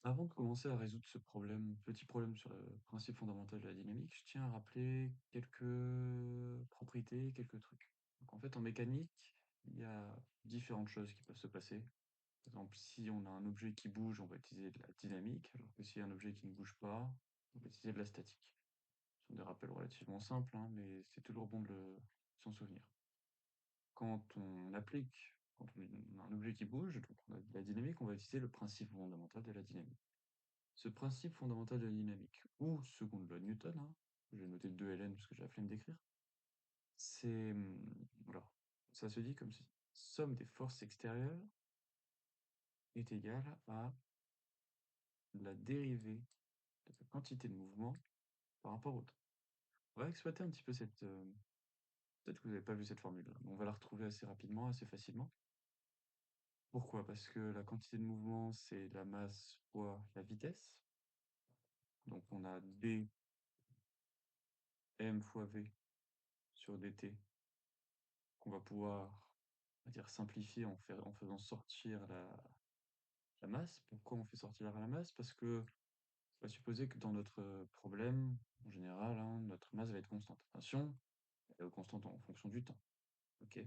Avant de commencer à résoudre ce problème, petit problème sur le principe fondamental de la dynamique, je tiens à rappeler quelques propriétés, quelques trucs. Donc en fait, en mécanique, il y a différentes choses qui peuvent se passer. Par exemple, si on a un objet qui bouge, on va utiliser de la dynamique, alors que s'il y a un objet qui ne bouge pas, on va utiliser de la statique. Ce sont des rappels relativement simples, hein, mais c'est toujours bon de s'en souvenir. Quand on a un objet qui bouge, donc on a de la dynamique, on va utiliser le principe fondamental de la dynamique. Ce principe fondamental de la dynamique, ou seconde loi de Newton, hein, j'ai noté 2 Ln parce que j'ai la flemme d'écrire, c'est, alors, ça se dit comme si somme des forces extérieures est égale à la dérivée de la quantité de mouvement par rapport au temps. On va exploiter un petit peu cette, peut-être que vous n'avez pas vu cette formule-là, mais on va la retrouver assez rapidement, assez facilement. Pourquoi? Parce que la quantité de mouvement, c'est la masse fois la vitesse. Donc on a dm fois v sur dt qu'on va pouvoir, on va dire, simplifier en faisant sortir la masse. Pourquoi on fait sortir la masse? Parce que on va supposer que dans notre problème, en général, hein, notre masse va être constante. Attention, elle est constante en fonction du temps. Ok.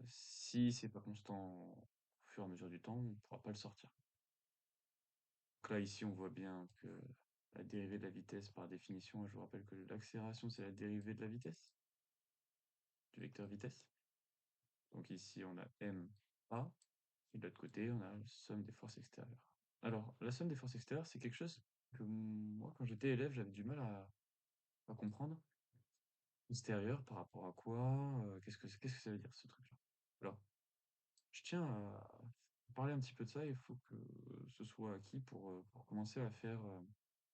Si c'est pas constant au fur et à mesure du temps, on ne pourra pas le sortir. Donc là, ici, on voit bien que la dérivée de la vitesse, par définition, je vous rappelle que l'accélération, c'est la dérivée de la vitesse, du vecteur vitesse. Donc ici, on a ma, et de l'autre côté, on a la somme des forces extérieures. Alors, la somme des forces extérieures, c'est quelque chose que moi, quand j'étais élève, j'avais du mal à comprendre. Extérieur par rapport à quoi? Qu'est-ce que ça veut dire ce truc-là? Alors, je tiens à parler un petit peu de ça, il faut que ce soit acquis pour commencer à faire le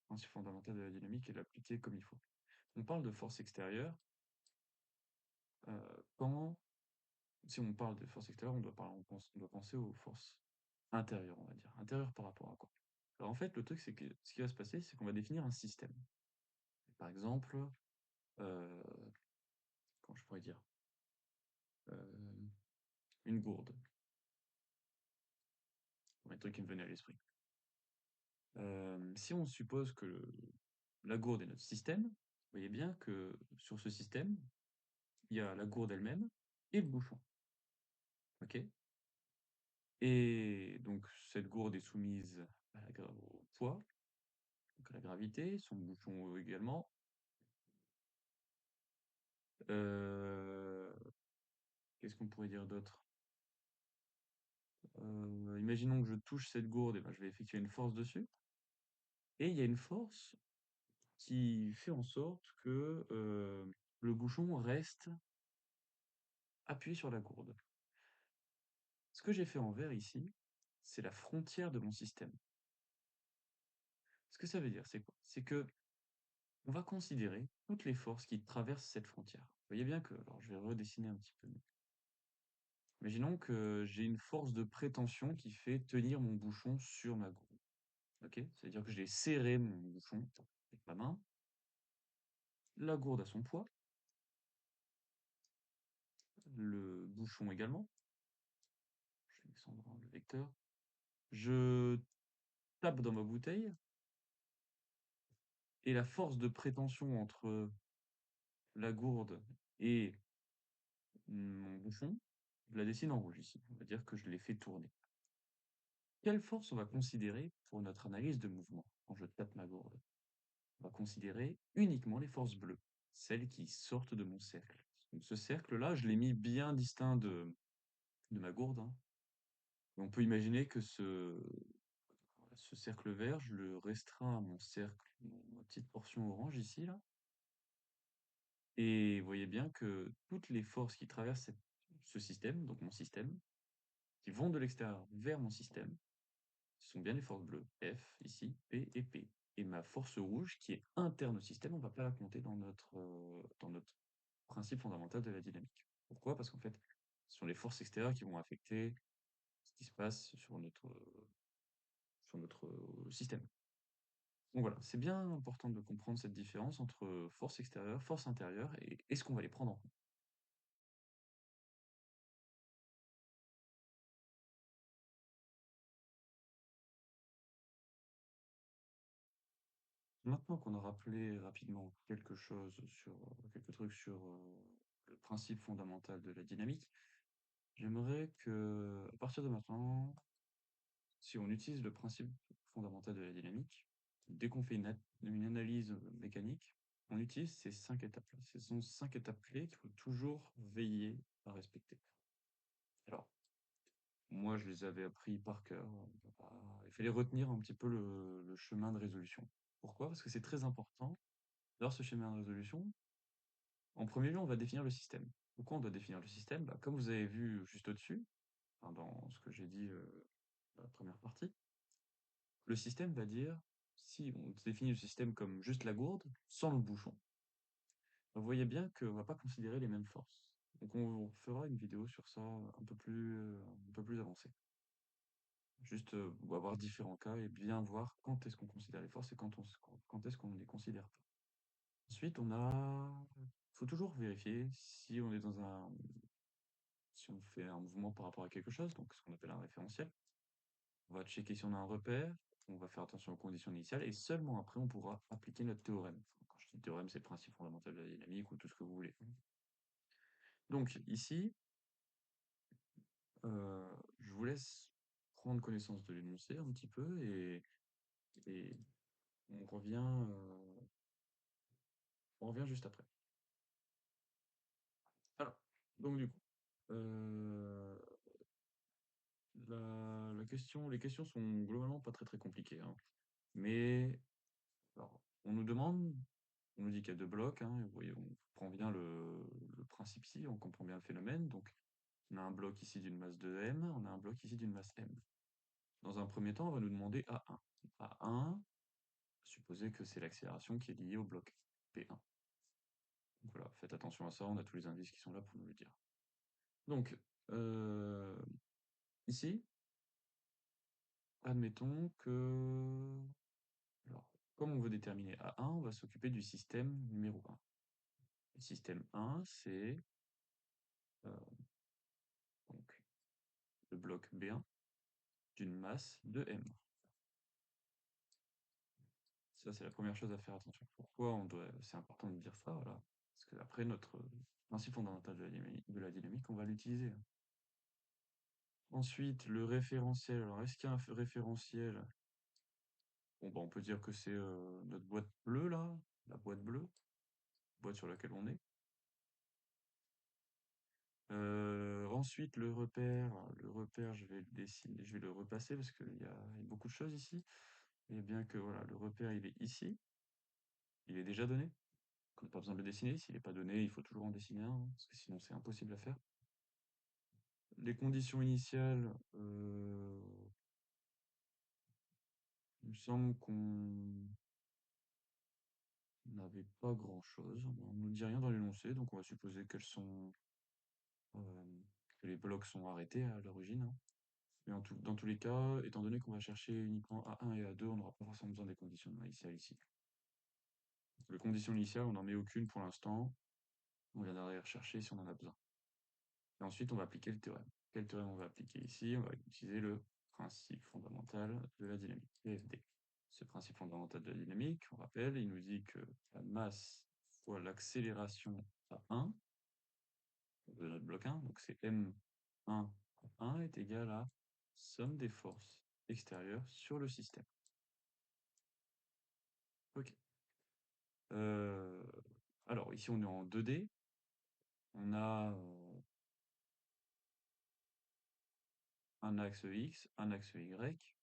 principe fondamental de la dynamique et l'appliquer comme il faut. On parle de force extérieure, quand si on parle de force extérieure, on doit penser aux forces intérieures, on va dire. Intérieures par rapport à quoi? Alors en fait, le truc, c'est que ce qui va se passer, c'est qu'on va définir un système. Par exemple, heu, comment je pourrais dire? Hem, une gourde, premier truc qui me venait à l'esprit. Si on suppose que la gourde est notre système, vous voyez bien que sur ce système, il y a la gourde elle-même et le bouchon. OK? Et donc cette gourde est soumise à la gra au poids, donc à la gravité, son bouchon également. Heu, qu'est-ce qu'on pourrait dire d'autre? Imaginons que je touche cette gourde et ben, je vais effectuer une force dessus et il y a une force qui fait en sorte que, le bouchon reste appuyé sur la gourde. Ce que j'ai fait en vert ici, c'est la frontière de mon système. Ce que ça veut dire, c'est quoi? C'est qu'on va considérer toutes les forces qui traversent cette frontière. Vous voyez bien que, alors je vais redessiner un petit peu mieux. Imaginons que j'ai une force de prétention qui fait tenir mon bouchon sur ma gourde. OK? C'est-à-dire que j'ai serré mon bouchon avec ma main, la gourde a son poids, le bouchon également. Je vais descendre le vecteur. Je tape dans ma bouteille et la force de prétention entre la gourde et mon bouchon, je la dessine en rouge ici. On va dire que je l'ai fait tourner. Quelle force on va considérer pour notre analyse de mouvement quand je tape ma gourde? On va considérer uniquement les forces bleues, celles qui sortent de mon cercle. Donc ce cercle-là, je l'ai mis bien distinct de ma gourde, hein. Et on peut imaginer que ce cercle vert, je le restreins à mon cercle, ma petite portion orange ici, là. Et vous voyez bien que toutes les forces qui traversent ce système, donc mon système, qui vont de l'extérieur vers mon système, ce sont bien les forces bleues, F ici, P et P. Et ma force rouge, qui est interne au système, on ne va pas la compter dans notre principe fondamental de la dynamique. Pourquoi? Parce qu'en fait, ce sont les forces extérieures qui vont affecter ce qui se passe sur notre système. Donc voilà, c'est bien important de comprendre cette différence entre force extérieure, force intérieure et est-ce qu'on va les prendre en compte? Maintenant qu'on a rappelé rapidement quelques trucs sur le principe fondamental de la dynamique, j'aimerais que, à partir de maintenant, si on utilise le principe fondamental de la dynamique, dès qu'on fait une analyse mécanique, on utilise ces 5 étapes-là. Ce sont 5 étapes clés qu'il faut toujours veiller à respecter. Alors, moi, je les avais appris par cœur. Il fallait retenir un petit peu le chemin de résolution. Pourquoi? Parce que c'est très important. Dans ce schéma de résolution, en premier lieu, on va définir le système. Pourquoi on doit définir le système? Bah, comme vous avez vu juste au-dessus, enfin, dans ce que j'ai dit dans la première partie, le système va dire, si on définit le système comme juste la gourde, sans le bouchon, vous voyez bien qu'on va pas considérer les mêmes forces. Donc on fera une vidéo sur ça un peu plus avancée. Juste on va voir différents cas et bien voir quand est-ce qu'on considère les forces et quand est-ce qu'on ne les considère pas. Ensuite, faut toujours vérifier si on est si on fait un mouvement par rapport à quelque chose, donc ce qu'on appelle un référentiel. On va checker si on a un repère, on va faire attention aux conditions initiales, et seulement après, on pourra appliquer notre théorème. Enfin, quand je dis théorème, c'est le principe fondamental de la dynamique ou tout ce que vous voulez. Donc ici, je vous laisse prendre connaissance de l'énoncé un petit peu et on revient, euh, on revient juste après. Alors, donc du coup, euh, les questions sont globalement pas très très compliquées, hein. Mais alors, on nous dit qu'il y a deux blocs, hein, et vous voyez, on comprend bien le principe ici, on comprend bien le phénomène. Donc, on a un bloc ici d'une masse de m, on a un bloc ici d'une masse m. Dans un premier temps, on va nous demander A1. A1, supposer que c'est l'accélération qui est liée au bloc P1. Donc voilà, faites attention à ça, on a tous les indices qui sont là pour nous le dire. Donc, euh, ici, admettons que... Alors, comme on veut déterminer A1, on va s'occuper du système numéro 1. Le système 1, c'est donc le bloc B1 d'une masse de m. Ça, c'est la première chose à faire attention. Pourquoi c'est important de dire ça, voilà. Parce que après, notre principe fondamental de la dynamique, on va l'utiliser. Ensuite, le référentiel. Alors, est-ce qu'il y a un référentiel? Bon, bah, on peut dire que c'est notre boîte bleue, là, la boîte bleue, boîte sur laquelle on est. Ensuite, le repère, je vais le dessiner, je vais le repasser parce qu'il y a beaucoup de choses ici. Et bien que voilà, le repère, il est ici, il est déjà donné. On n'a pas besoin de le dessiner. S'il n'est pas donné, il faut toujours en dessiner un, hein, parce que sinon c'est impossible à faire. Les conditions initiales, il me semble qu'on n'avait pas grand-chose. On ne nous dit rien dans l'énoncé, donc on va supposer euh, que les blocs sont arrêtés à l'origine, hein. Mais dans tous les cas, étant donné qu'on va chercher uniquement A1 et A2, on n'aura pas forcément besoin des conditions initiales ici. Les conditions initiales, on n'en met aucune pour l'instant. On viendra les rechercher si on en a besoin. Et ensuite, on va appliquer le théorème. Quel théorème on va appliquer ici? On va utiliser le principe fondamental de la dynamique, PFD. Ce principe fondamental de la dynamique, on rappelle, il nous dit que la masse fois l'accélération à 1 de notre bloc 1, donc c'est M1 à 1 est égal à somme des forces extérieures sur le système. Ok. Euh, alors ici on est en 2D, on a un axe X, un axe Y.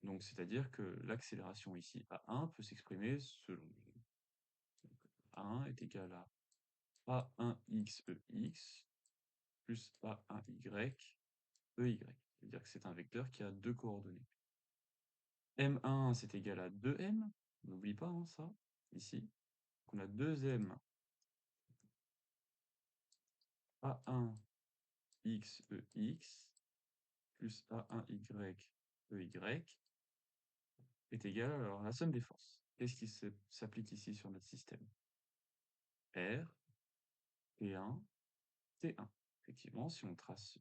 Donc, c'est-à-dire que l'accélération ici à 1 peut s'exprimer selon A1 est égal à A1x EX plus A1y EY. C'est-à-dire que c'est un vecteur qui a deux coordonnées. M1, c'est égal à 2M. On n'oublie pas hein, ça, ici. On a 2M A1x EX plus A1y EY est égal à la somme des forces. Qu'est-ce qui s'applique ici sur notre système? R, P1, T1. Effectivement, si on trace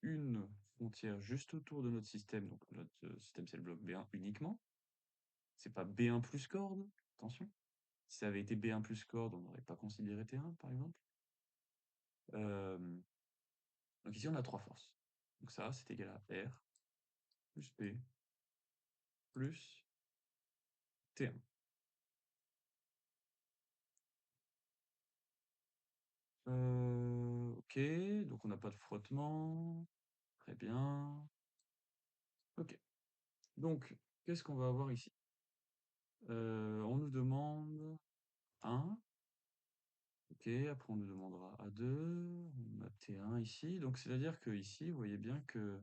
une frontière juste autour de notre système, donc notre système c'est le bloc B1 uniquement, c'est pas B1 plus corde, attention. Si ça avait été B1 plus chord, on n'aurait pas considéré T1, par exemple. Donc ici, on a trois forces. Donc ça, c'est égal à R plus P plus T1. Ok, donc on n'a pas de frottement. Très bien. Ok. Donc, qu'est-ce qu'on va avoir ici? On nous demande 1. Ok, après on nous demandera A2. On a T1 ici. Donc, c'est-à-dire que ici, vous voyez bien que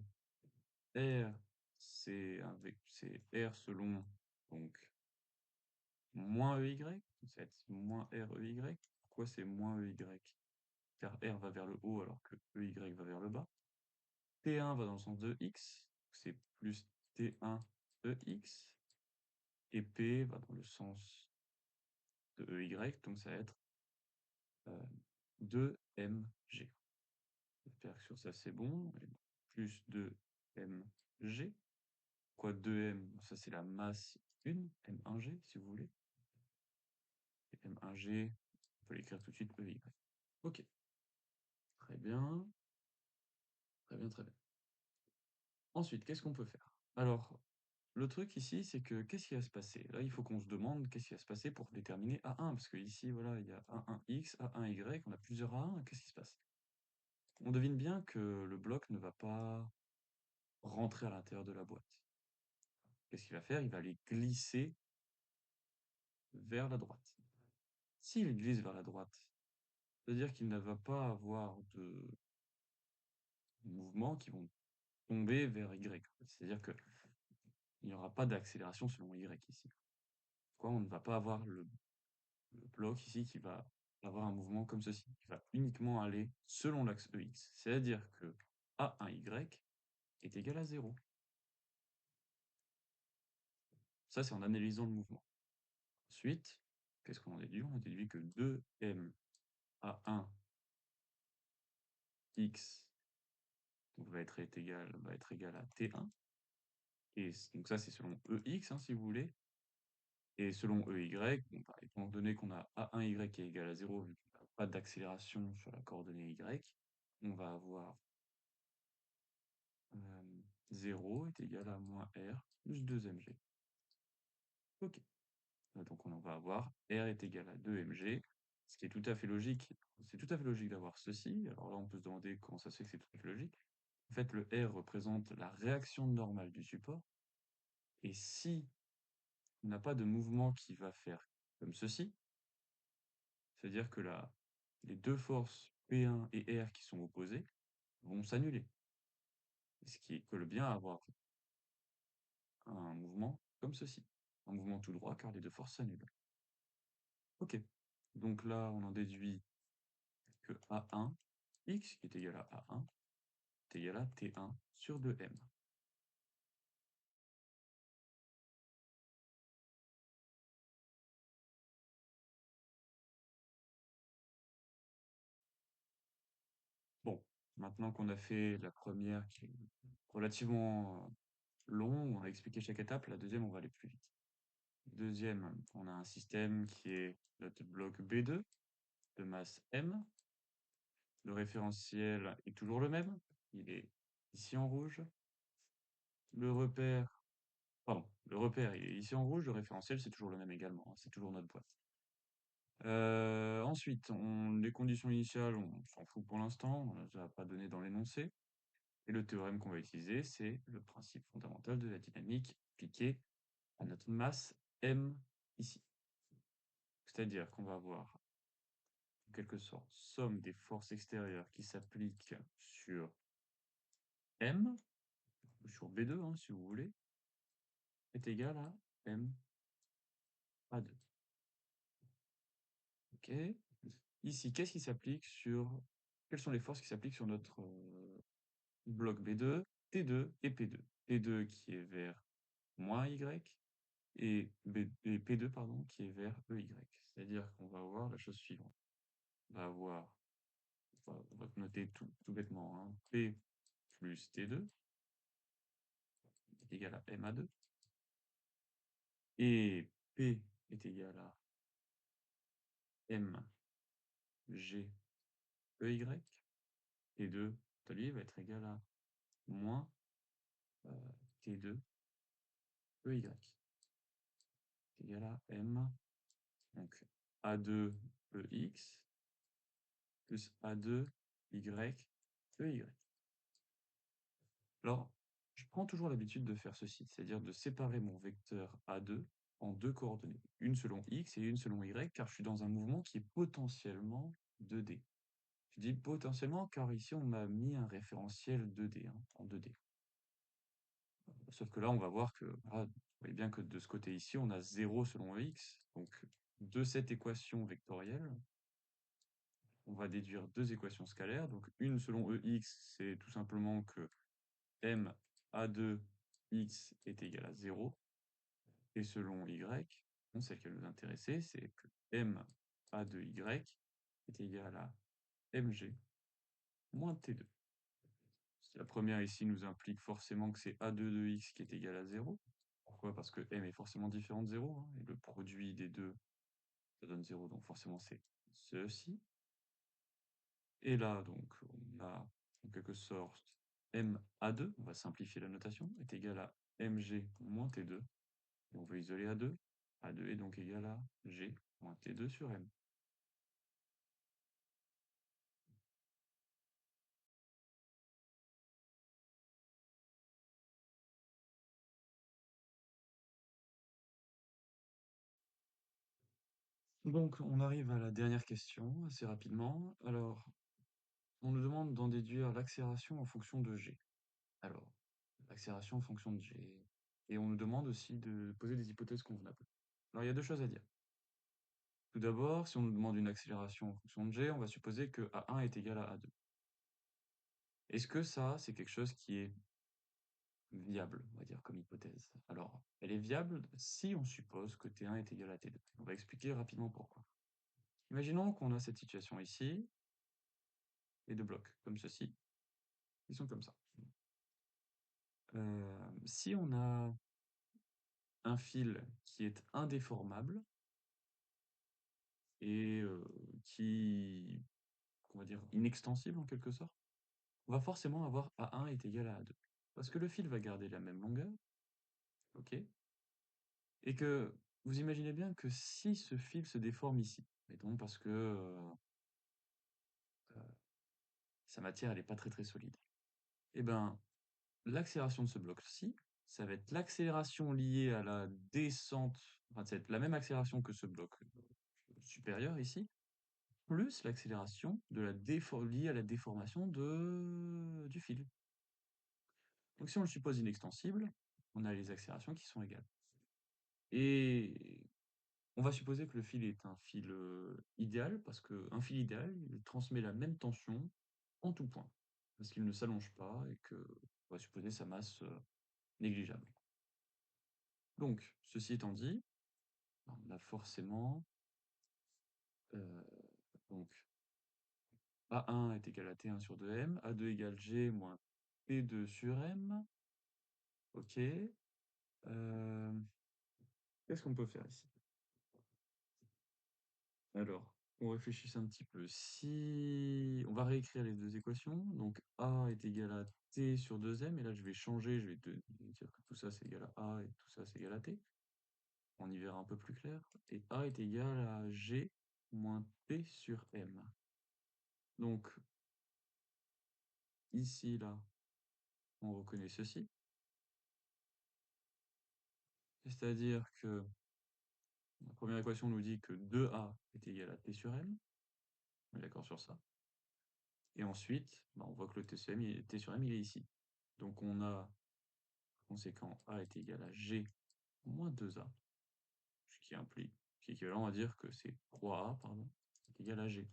R, c'est R selon donc moins EY. Donc, ça va être moins REY. Pourquoi c'est moins EY? Car R va vers le haut alors que EY va vers le bas. T1 va dans le sens de X. C'est plus T1 EX. Et P va dans le sens de EY. Donc, ça va être 2mg. J'espère que sur ça c'est bon. Plus 2mg. Quoi 2m? Ça c'est la masse 1, m1g si vous voulez. Et m1g, on peut l'écrire tout de suite EY. Ok, très bien. Très bien, très bien. Ensuite, qu'est-ce qu'on peut faire? Alors, le truc ici, c'est que qu'est-ce qui va se passer? Là, il faut qu'on se demande qu'est-ce qui va se passer pour déterminer A1, parce que ici, voilà, il y a A1x, A1y, on a plusieurs A1, qu'est-ce qui se passe? On devine bien que le bloc ne va pas rentrer à l'intérieur de la boîte. Qu'est-ce qu'il va faire? Il va aller glisser vers la droite. S'il glisse vers la droite, c'est-à-dire qu'il ne va pas avoir de mouvements qui vont tomber vers Y. C'est-à-dire qu'il n'y aura pas d'accélération selon Y ici. Pourquoi on ne va pas avoir le bloc ici qui va avoir un mouvement comme ceci, qui va uniquement aller selon l'axe EX. C'est-à-dire que A1Y est égal à 0. Ça, c'est en analysant le mouvement. Ensuite, qu'est-ce qu'on en déduit? On a déduit que 2m A1 X donc va être égal à T1. Et donc ça, c'est selon EX, hein, si vous voulez. Et selon EY, bon, bah, étant donné qu'on a A1Y qui est égal à 0, vu qu'il n'y a pas d'accélération sur la coordonnée Y, on va avoir 0 est égal à moins R plus 2mg. Ok. Donc on va avoir R est égal à 2mg, ce qui est tout à fait logique. C'est tout à fait logique d'avoir ceci. Alors là, on peut se demander comment ça se fait que c'est tout à fait logique. En fait, le R représente la réaction normale du support. Et si on n'a pas de mouvement qui va faire comme ceci, c'est-à-dire que là, les deux forces P1 et R qui sont opposées vont s'annuler. Ce qui colle bien à avoir un mouvement comme ceci. Un mouvement tout droit car les deux forces s'annulent. Ok. Donc là, on en déduit que A1, X qui est égal à A1, est égal à T1 sur 2M. Bon, maintenant qu'on a fait la première qui est relativement long, on a expliqué chaque étape, la deuxième, on va aller plus vite. Deuxième, on a un système qui est notre bloc B2 de masse M. Le référentiel est toujours le même, il est ici en rouge. Le repère, pardon, le repère il est ici en rouge, le référentiel c'est toujours le même également, hein, c'est toujours notre boîte. Ensuite, les conditions initiales, on s'en fout pour l'instant, on ne les a pas données dans l'énoncé. Et le théorème qu'on va utiliser, c'est le principe fondamental de la dynamique appliqué à notre masse M ici. C'est-à-dire qu'on va avoir, en quelque sorte, somme des forces extérieures qui s'appliquent sur M, ou sur B2, hein, si vous voulez, est égale à M A2. Ok. Ici, qu'est-ce qui s'applique sur... Quelles sont les forces qui s'appliquent sur notre bloc B2, T2 et P2? T2 qui est vers moins Y et P2 pardon, qui est vers EY. C'est-à-dire qu'on va avoir la chose suivante. On va avoir, on va noter tout bêtement, hein, P plus T2 est égal à MA2. Et P est égal à M, G, EY. T2, lui, va être égal à moins T2, EY. Égal à M, donc A2, EX, plus A2, Y, EY. Alors, je prends toujours l'habitude de faire ceci, c'est-à-dire de séparer mon vecteur A2 en deux coordonnées, une selon X et une selon Y, car je suis dans un mouvement qui est potentiellement 2D. Je dis potentiellement car ici on m'a mis un référentiel 2D, hein, en 2D. Sauf que là, on va voir que, voilà, vous voyez bien que de ce côté ici, on a 0 selon X. Donc, de cette équation vectorielle, on va déduire deux équations scalaires. Donc, une selon EX, c'est tout simplement que M A2X est égal à 0. Et selon Y, bon, celle qui va nous intéresser, c'est que M A2Y est égal à MG moins T2. La première ici nous implique forcément que c'est A2 de X qui est égal à 0. Pourquoi? Parce que M est forcément différent de 0, hein, et le produit des deux, ça donne 0, donc forcément c'est ceci. Et là, donc, on a en quelque sorte MA2, on va simplifier la notation, est égal à MG moins T2. Et on veut isoler A2. A2 est donc égal à G moins T2 sur M. Donc, on arrive à la dernière question assez rapidement. Alors, on nous demande d'en déduire l'accélération en fonction de G. Alors, l'accélération en fonction de G. Et on nous demande aussi de poser des hypothèses convenables. Alors, il y a deux choses à dire. Tout d'abord, si on nous demande une accélération en fonction de G, on va supposer que A1 est égal à A2. Est-ce que ça, c'est quelque chose qui est viable, on va dire, comme hypothèse? Alors, elle est viable si on suppose que T1 est égal à T2. On va expliquer rapidement pourquoi. Imaginons qu'on a cette situation ici, et deux blocs, comme ceci. Ils sont comme ça. Si on a un fil qui est indéformable et qui, on va dire, inextensible en quelque sorte, on va forcément avoir A1 est égal à A2. Parce que le fil va garder la même longueur, ok? Et que vous imaginez bien que si ce fil se déforme ici, mettons parce que sa matière elle est pas très très solide, eh ben l'accélération de ce bloc-ci, ça va être l'accélération liée à la descente, enfin ça va être la même accélération que ce bloc supérieur ici, plus l'accélération de la liée à la déformation du fil. Donc si on le suppose inextensible, on a les accélérations qui sont égales. Et on va supposer que le fil est un fil idéal, parce qu'un fil idéal, il transmet la même tension en tout point, parce qu'il ne s'allonge pas et que on va supposer sa masse négligeable. Donc, ceci étant dit, on a forcément euh, donc A1 est égal à T1 sur 2M, A2 égale G moins T2 sur M. Ok. Qu'est-ce qu'on peut faire ici? Alors, on réfléchisse un petit peu. Si on va réécrire les deux équations, donc A est égal à T sur 2M, et là je vais changer, je vais dire que tout ça c'est égal à A et tout ça c'est égal à T. On y verra un peu plus clair. Et A est égal à G moins T sur M. Donc, ici, là, on reconnaît ceci. C'est-à-dire que la première équation nous dit que 2A est égal à T sur M. On est d'accord sur ça. Et ensuite, bah, on voit que le T sur M, T sur M, il est ici. Donc on a, par conséquent, A est égal à G moins 2A, ce qui implique, qui est équivalent à dire que c'est 3A, pardon, est égal à G.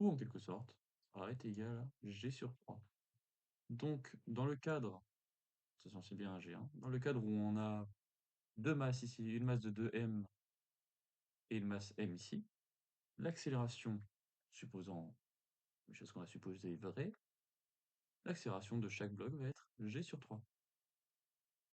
Ou en quelque sorte, A est égal à G sur 3. Donc, dans le cadre, c'est bien un G, hein, dans le cadre où on a deux masses ici, une masse de 2M et une masse M ici, l'accélération, supposant les choses qu'on a supposées vraies, l'accélération de chaque bloc va être G sur 3.